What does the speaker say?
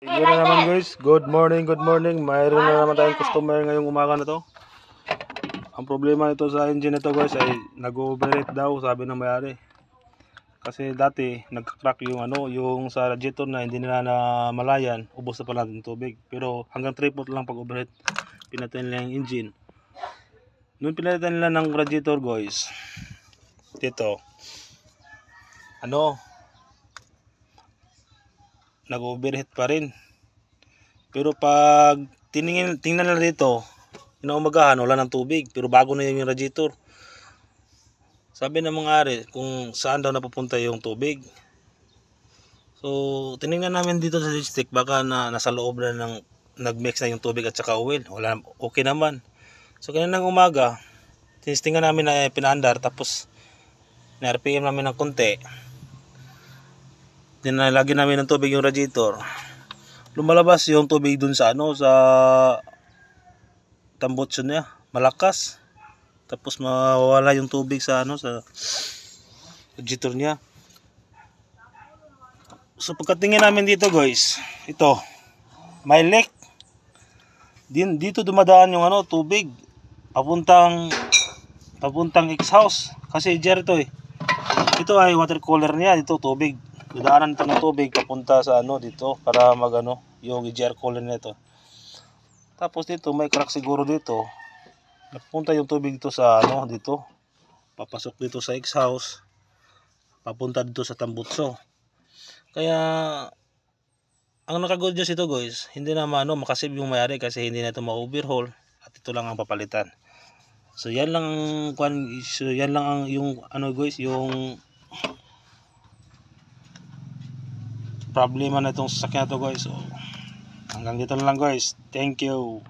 Yun na naman guys, good morning, good morning. Mayroon na naman tayong customer ngayong umaga na to. Ang problema nito sa engine nito guys ay nag-overheat daw, sabi ng may-ari. Kasi dati nagka-crack yung yung sa radiator na hindi nila na malayan, ubos na pala ng tubig. Pero hanggang 3 foot lang pag overheat, pinatayin nila yung engine. Nung pinatayin nila ng radiator guys, dito, nag-overheat pa rin. Pero pag tingnan nila dito, inaumagahan, wala ng tubig. Pero bago na yung radiator. Sabi ng mga ari kung saan daw napupunta yung tubig. So, tinignan namin dito sa dipstick, baka nasa loob na ng nag-mix na yung tubig at saka oil. Wala, okay naman. So, kaninang umaga, tinistingan namin na pinaandar, tapos na-RPM namin ng konti. Dinalagyan namin ng tubig yung radiator. Lumalabas yung tubig dun sa sa tambutso niya, malakas. Tapos mawawala yung tubig sa sa radiator niya. So pagkatingin namin dito guys, ito may leak. Dito dumadaan yung tubig papuntang exhaust kasi ito ito ay water cooler niya. Dito tubig, dadaanan ito ng tubig papunta sa dito para mag yung EGR cooler nito. Tapos dito may crack siguro dito, napunta yung tubig dito sa dito, papasok dito sa exhaust, papunta dito sa tambutso. Kaya ang nakagood dyan ito guys, hindi na makasave yung may-ari kasi hindi na ito ma-overhaul at ito lang ang papalitan. So yan lang ang yung guys, yung problema na itong sasakyan na to guys. So hanggang dito na lang guys. Thank you.